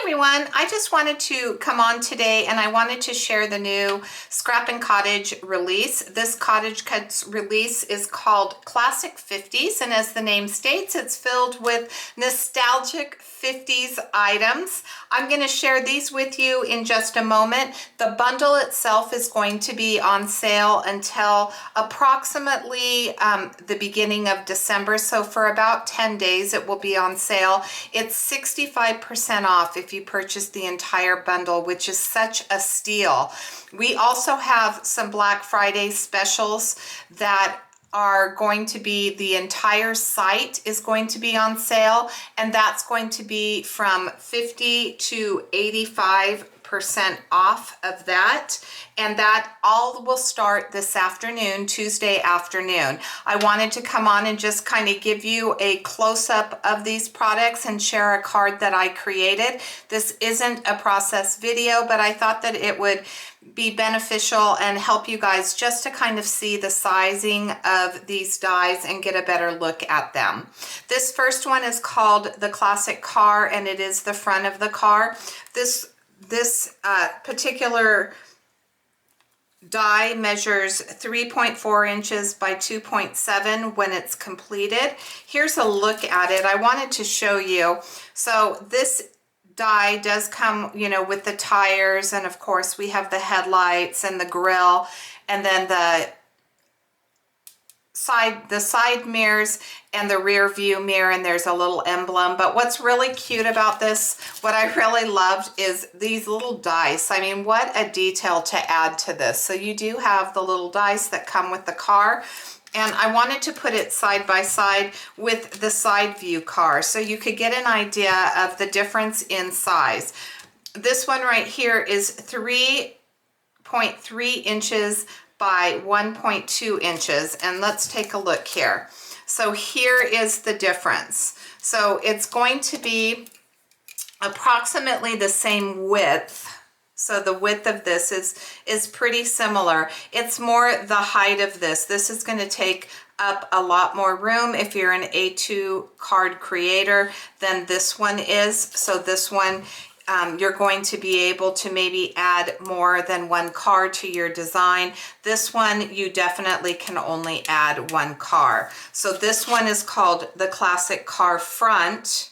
everyone, I just wanted to come on today and I wanted to share the new Scrap and Cottage release. This CottageCutz release is called Classic 50s, and as the name states, it's filled with nostalgic 50s items. I'm going to share these with you in just a moment. The bundle itself is going to be on sale until approximately the beginning of December, so for about 10 days it will be on sale. It's 65% off if you purchase the entire bundle, which is such a steal. We also have some Black Friday specials that are going to be, the entire site is going to be on sale, and that's going to be from 50 to 85% off of that, and that all will start this afternoon, Tuesday afternoon. I wanted to come on and just kind of give you a close-up of these products and share a card that I created. This isn't a process video, but I thought that it would be beneficial and help you guys just to kind of see the sizing of these dies and get a better look at them. This first one is called the Classic Car, and it is the front of the car. This particular die measures 3.4 inches by 2.7 when it's completed. Here's a look at it. I wanted to show you. So this die does come, you know, with the tires, and of course we have the headlights and the grille, and then the side mirrors and the rear view mirror, and there's a little emblem. But what's really cute about this, what I really loved, is these little dice. I mean, what a detail to add to this. So you do have the little dice that come with the car, and I wanted to put it side by side with the side view car so you could get an idea of the difference in size. This one right here is 3.3 inches by 1.2 inches, and let's take a look here. So here is the difference. So it's going to be approximately the same width. So the width of this is pretty similar. It's more the height of this. This is going to take up a lot more room if you're an A2 card creator than this one is. So this one, you're going to be able to maybe add more than one card to your design. This one, you definitely can only add one car. So this one is called the Classic Car Front,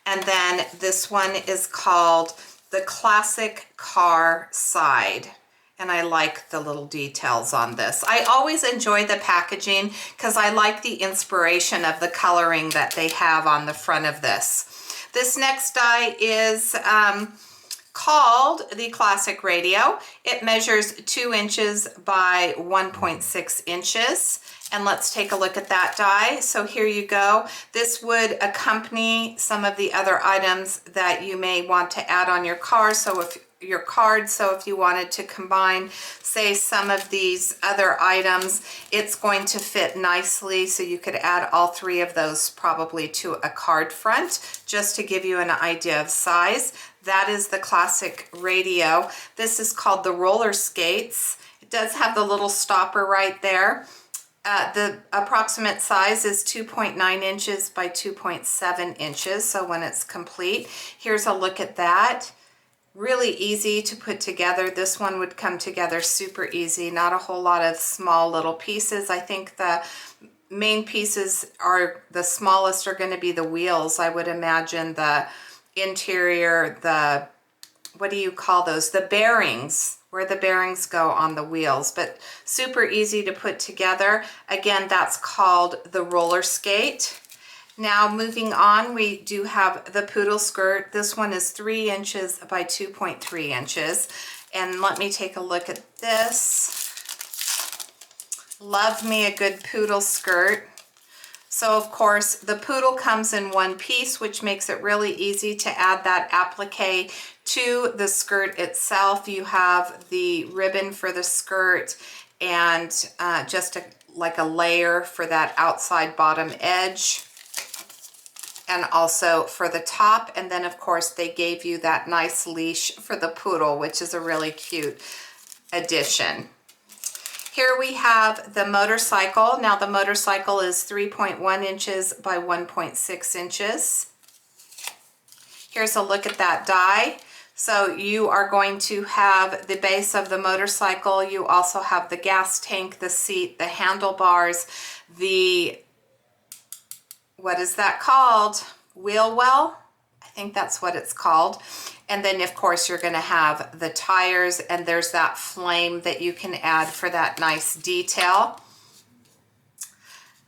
and then this one is called the Classic Car Side. And I like the little details on this. I always enjoy the packaging because I like the inspiration of the coloring that they have on the front of this. This next die is called the Classic Radio. It measures 2 inches by 1.6 inches. And let's take a look at that die. So here you go. This would accompany some of the other items that you may want to add on your car. So if you wanted to combine, say, some of these other items, it's going to fit nicely. So you could add all 3 of those probably to a card front, just to give you an idea of size. That is the Classic Radio. This is called the Roller Skates. It does have the little stopper right there. The approximate size is 2.9 inches by 2.7 inches. So when it's complete, here's a look at that. Really easy to put together. This one would come together super easy. Not a whole lot of small little pieces. I think the main pieces are, the smallest are going to be the wheels. I would imagine the interior, the, what do you call those? The bearings, where the bearings go on the wheels, but super easy to put together. Again, that's called the Roller Skate. Now moving on, we do have the Poodle Skirt. This one is 3 inches by 2.3 inches. And let me take a look at this. Love me a good poodle skirt. So of course the poodle comes in one piece, which makes it really easy to add that applique to the skirt itself. You have the ribbon for the skirt and just like a layer for that outside bottom edge, and also for the top. And then of course they gave you that nice leash for the poodle, which is a really cute addition. Here we have the motorcycle. Now the motorcycle is 3.1 inches by 1.6 inches. Here's a look at that die. So you are going to have the base of the motorcycle. You also have the gas tank, the seat, the handlebars, the, what is that called? Wheel well? I think that's what it's called. And then of course you're going to have the tires, and there's that flame that you can add for that nice detail.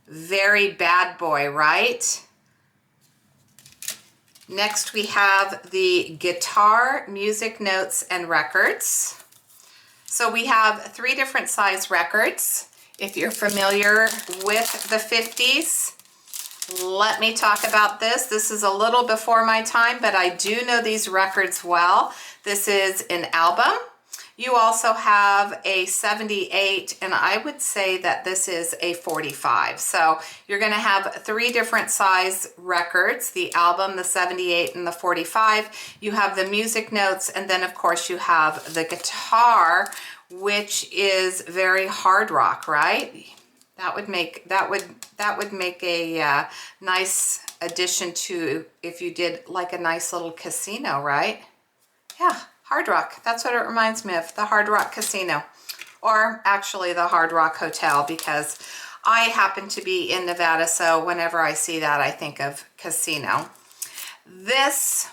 Very bad boy, right? Next we have the guitar, music notes, and records. So we have 3 different size records. If you're familiar with the 50s, let me talk about this. This is a little before my time, but I do know these records well. This is an album. You also have a 78, and I would say that this is a 45. So you're going to have 3 different size records, the album, the 78, and the 45. You have the music notes, and then of course you have the guitar, which is very hard rock, right? That would make a nice addition to if you did like a nice little casino, right? Yeah. Hard Rock, that's what it reminds me of, the Hard Rock Casino, or actually the Hard Rock Hotel, because I happen to be in Nevada, so whenever I see that, I think of casino. This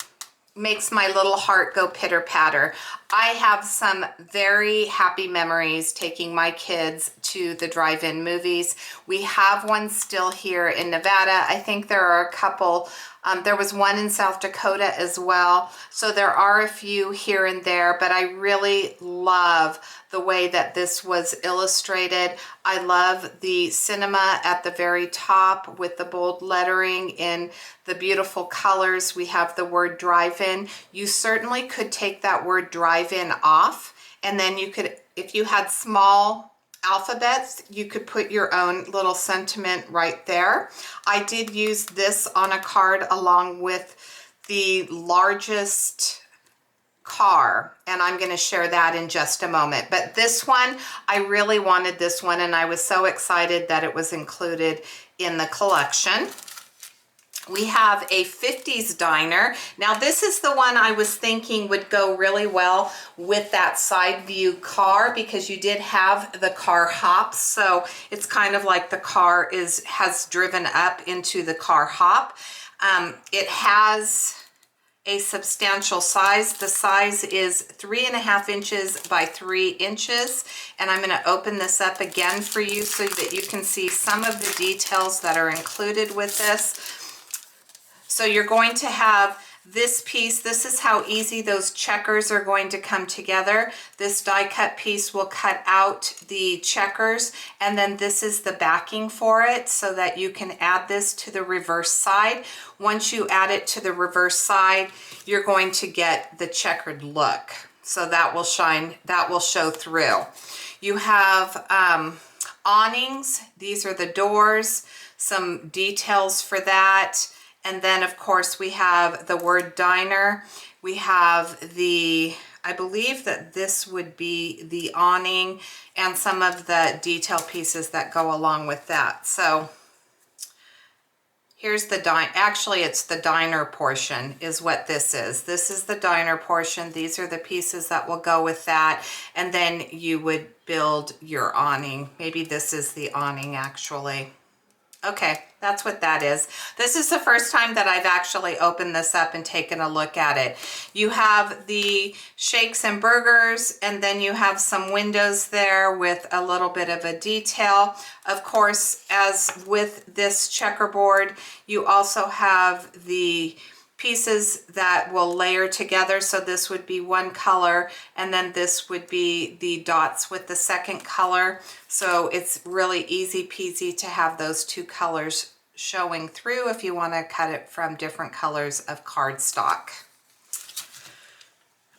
makes my little heart go pitter-patter. I have some very happy memories taking my kids to the drive-in movies. We have one still here in Nevada. I think there are a couple. There was one in South Dakota as well. So there are a few here and there, but I really love the way that this was illustrated. I love the cinema at the very top with the bold lettering in the beautiful colors. We have the word drive-in. You certainly could take that word drive-in off, and then you could, if you had small alphabets, you could put your own little sentiment right there. I did use this on a card along with the largest car, and I'm going to share that in just a moment. But this one, I really wanted this one, and I was so excited that it was included in the collection. We have a 50s diner. Now this is the one I was thinking would go really well with that side view car, because you did have the car hops. So it's kind of like the car has driven up into the car hop. It has a substantial size. The size is 3.5 inches by 3 inches. And I'm going to open this up again for you so that you can see some of the details that are included with this. So you're going to have this piece. This is how easy those checkers are going to come together. This die cut piece will cut out the checkers, and then this is the backing for it so that you can add this to the reverse side. Once you add it to the reverse side, you're going to get the checkered look. So that will shine, that will show through. You have awnings. These are the doors, some details for that. And then of course we have the word diner. We have the, I believe that this would be the awning and some of the detail pieces that go along with that. So here's the actually it's the diner portion is what this is. This is the diner portion. These are the pieces that will go with that. And then you would build your awning. Maybe this is the awning actually. Okay, that's what that is. This is the first time that I've actually opened this up and taken a look at it. You have the shakes and burgers, and then you have some windows there with a little bit of a detail. Of course, as with this checkerboard, you also have the pieces that will layer together. So this would be one color, and then this would be the dots with the second color. So it's really easy peasy to have those two colors showing through if you want to cut it from different colors of cardstock.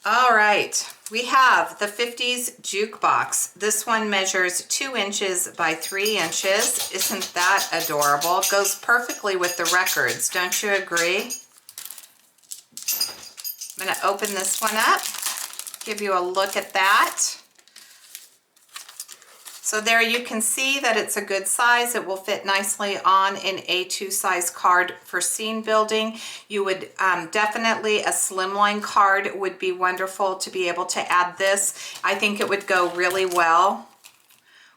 All right, we have the 50s jukebox. This one measures 2 inches by 3 inches. Isn't that adorable? It goes perfectly with the records, don't you agree? I'm going to open this one up, give you a look at that. So there you can see that it's a good size. It will fit nicely on an A2 size card for scene building. You would definitely, a slimline card would be wonderful to be able to add this. I think it would go really well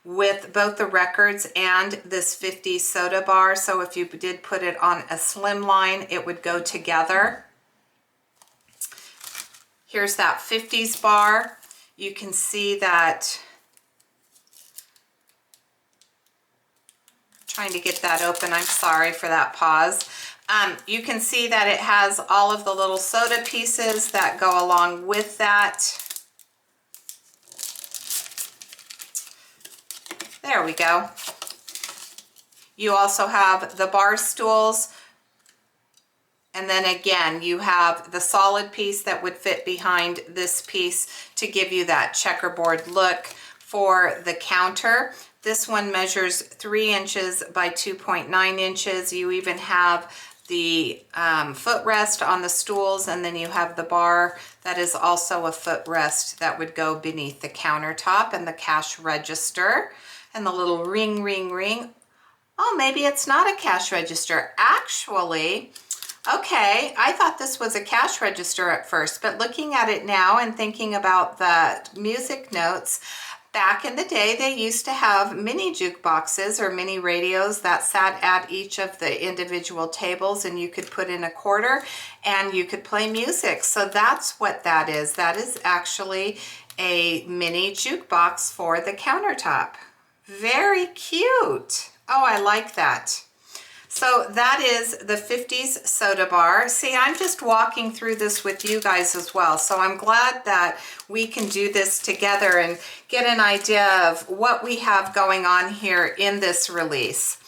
with both the records and this 50s soda bar. So if you did put it on a slimline, it would go together. Here's that 50s bar. You can see that, trying to get that open, I'm sorry for that pause. You can see that it has all of the little soda pieces that go along with that. There we go. You also have the bar stools. And then again, you have the solid piece that would fit behind this piece to give you that checkerboard look for the counter. This one measures 3 inches by 2.9 inches. You even have the footrest on the stools, and then you have the bar that is also a footrest that would go beneath the countertop, and the cash register and the little ring, ring, ring. Oh, maybe it's not a cash register. Actually, okay, I thought this was a cash register at first, but looking at it now and thinking about the music notes, back in the day, they used to have mini jukeboxes or mini radios that sat at each of the individual tables, and you could put in a quarter and you could play music. So that's what that is. That is actually a mini jukebox for the countertop. Very cute. Oh, I like that. So that is the 50s soda bar. See, I'm just walking through this with you guys as well. So I'm glad that we can do this together and get an idea of what we have going on here in this release.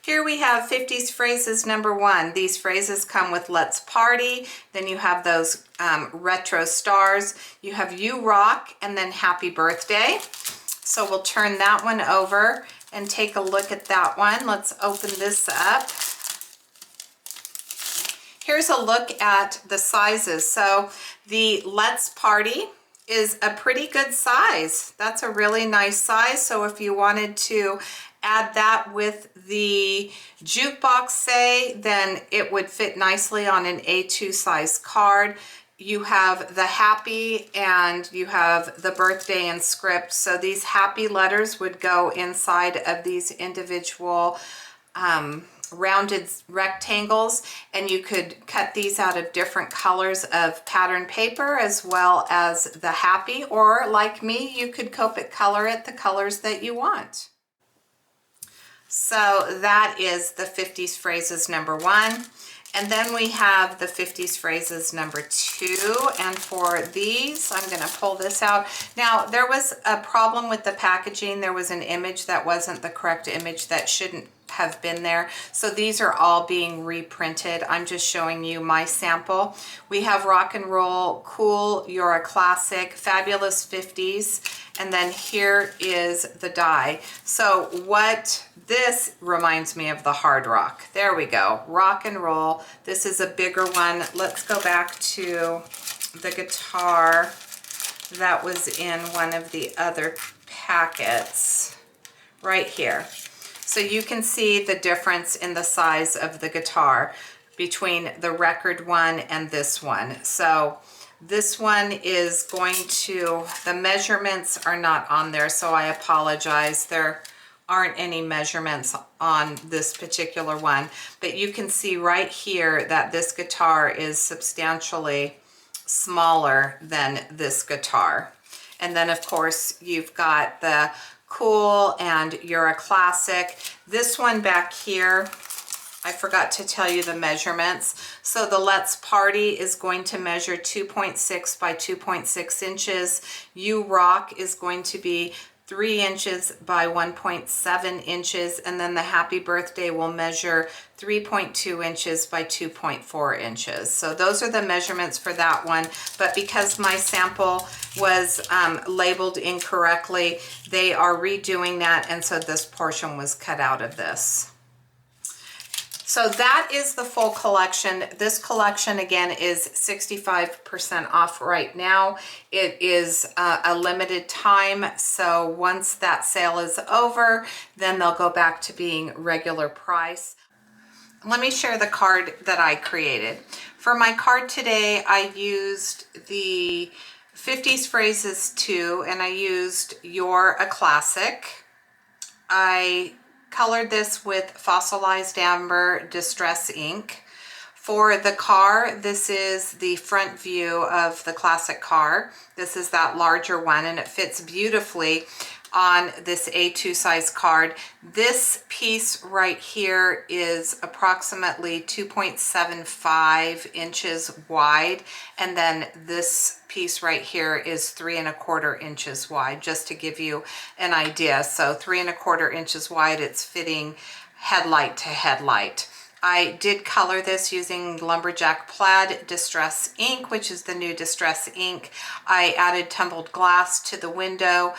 Here we have 50s phrases number 1. These phrases come with Let's Party. Then you have those retro stars. You have You Rock, and then Happy Birthday. So we'll turn that one over and take a look at that one. Let's open this up. Here's a look at the sizes. So the Let's Party is a pretty good size. That's a really nice size. So if you wanted to add that with the jukebox, say, then it would fit nicely on an A2 size card. You have the happy and you have the birthday and script. So these happy letters would go inside of these individual rounded rectangles, and you could cut these out of different colors of pattern paper as well as the happy, or like me, you could Copic color it the colors that you want. So that is the 50s phrases number 1. And then we have the 50s phrases number 2. And for these, I'm going to pull this out. Now, there was a problem with the packaging. There was an image that wasn't the correct image that shouldn't have been there. So these are all being reprinted. I'm just showing you my sample. We have Rock and Roll, Cool, You're a Classic, Fabulous 50s, and then here is the die. So what this reminds me of the Hard Rock. There we go, Rock and Roll. This is a bigger one. Let's go back to the guitar that was in one of the other packets right here. So you can see the difference in the size of the guitar between the record one and this one. So this one is going to, the measurements are not on there, so I apologize. There aren't any measurements on this particular one, but you can see right here that this guitar is substantially smaller than this guitar. And then of course you've got the Cool and You're a Classic. This one back here, I forgot to tell you the measurements. So the Let's Party is going to measure 2.6 by 2.6 inches. You Rock is going to be 3 inches by 1.7 inches, and then the Happy Birthday will measure 3.2 inches by 2.4 inches. So those are the measurements for that one, but because my sample was labeled incorrectly, they are redoing that, and so this portion was cut out of this. So that is the full collection. This collection again is 65% off right now. It is a limited time, so once that sale is over, then they'll go back to being regular price. Let me share the card that I created. For my card today, I used the 50's Phrases 2, and I used You're a Classic. I colored this with Fossilized Amber Distress ink. For the car, this is the front view of the classic car. This is that larger one, and it fits beautifully on this A2 size card. This piece right here is approximately 2.75 inches wide, and then this piece right here is 3¼ inches wide, just to give you an idea. So 3¼ inches wide, it's fitting headlight to headlight. I did color this using Lumberjack Plaid Distress ink, which is the new Distress ink. I added tumbled glass to the window,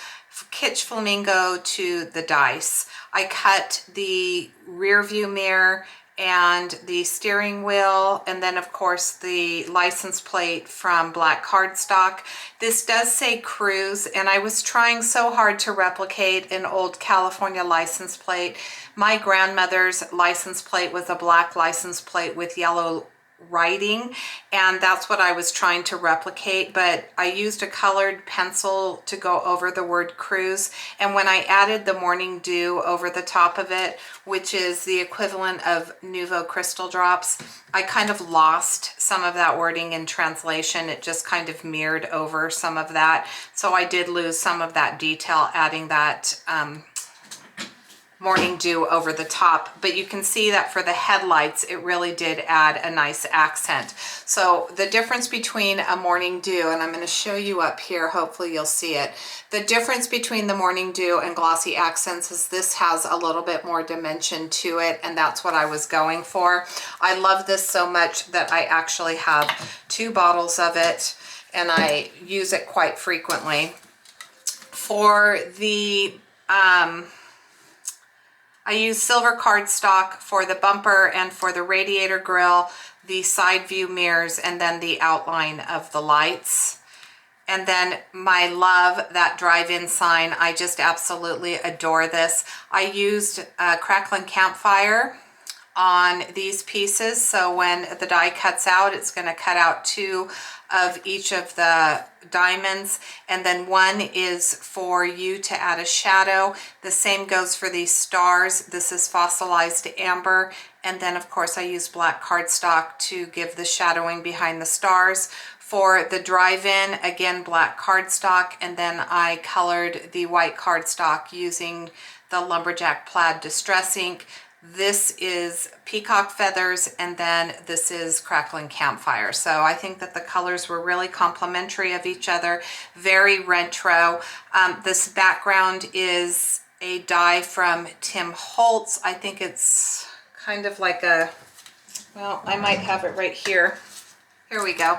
Kitsch Flamingo to the dice. I cut the rear view mirror and the steering wheel, and then of course the license plate from black cardstock. This does say Cruise, and I was trying so hard to replicate an old California license plate. My grandmother's license plate was a black license plate with yellow writing, and that's what I was trying to replicate, but I used a colored pencil to go over the word Cruise, and when I added the Morning Dew over the top of it, which is the equivalent of Nuvo Crystal Drops, I kind of lost some of that wording in translation. It just kind of mirrored over some of that, so I did lose some of that detail adding that Morning Dew over the top, but you can see that for the headlights, it really did add a nice accent. So the difference between a Morning Dew, and I'm going to show you up here, hopefully you'll see it. The difference between the Morning Dew and Glossy Accents is this has a little bit more dimension to it, and that's what I was going for. I love this so much that I actually have 2 bottles of it, and I use it quite frequently. For the I use silver cardstock for the bumper and for the radiator grille, the side view mirrors, and then the outline of the lights. And then my love, that drive-in sign, I just absolutely adore this. I used a crackling campfire on these pieces, so when the die cuts out, it's going to cut out 2 of each of the diamonds, and then 1 is for you to add a shadow. The same goes for these stars. This is Fossilized Amber, and then of course I use black cardstock to give the shadowing behind the stars. For the drive-in, again, black cardstock, and then I colored the white cardstock using the Lumberjack Plaid Distress ink. This is Peacock Feathers, and then this is Crackling Campfire. So I think that the colors were really complementary of each other, very retro. This background is a die from Tim Holtz. I think it's kind of like a, well, I might have it right here. Here we go.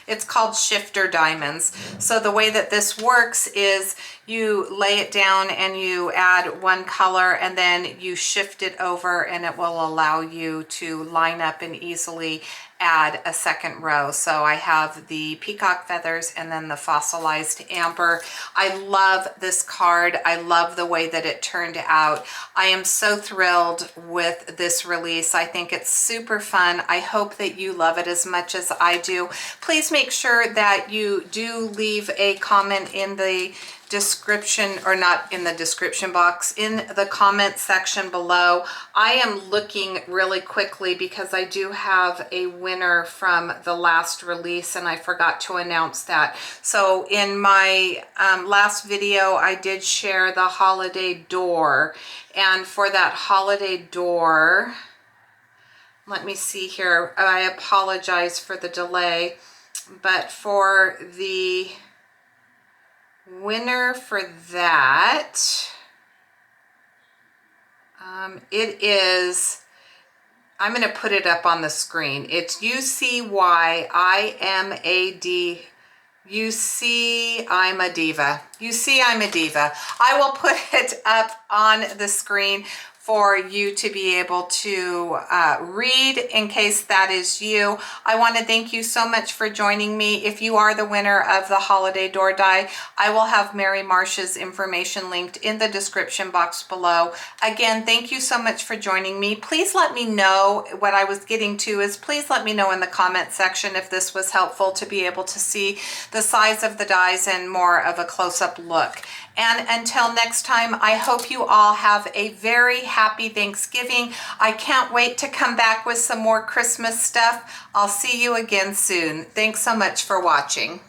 It's called Shifter Diamonds. So the way that this works is you lay it down and you add 1 color, and then you shift it over, and it will allow you to line up and easily add a 2nd row. So I have the Peacock Feathers and then the Fossilized Amber. I love this card. I love the way that it turned out. I am so thrilled with this release. I think it's super fun. I hope that you love it as much as I do. Please make sure that you do leave a comment in the description, or not in the description box, in the comment section below. I am looking really quickly because I do have a winner from the last release, and I forgot to announce that. So in my last video, I did share the holiday door, and for that holiday door, let me see here, I apologize for the delay, but for the winner for that, it is, I'm going to put it up on the screen. It's UCYIMAD. You see I'm a diva. You see I'm a diva. I will put it up on the screen. for you to be able to read in case that is you. I want to thank you so much for joining me. If you are the winner of the holiday door die, I will have Mary Marsh's information linked in the description box below. Again, thank you so much for joining me. Please let me know, what I was getting to is, please let me know in the comment section if this was helpful to be able to see the size of the dies and more of a close-up look. And until next time, I hope you all have a very happy Thanksgiving. I can't wait to come back with some more Christmas stuff. I'll see you again soon. Thanks so much for watching.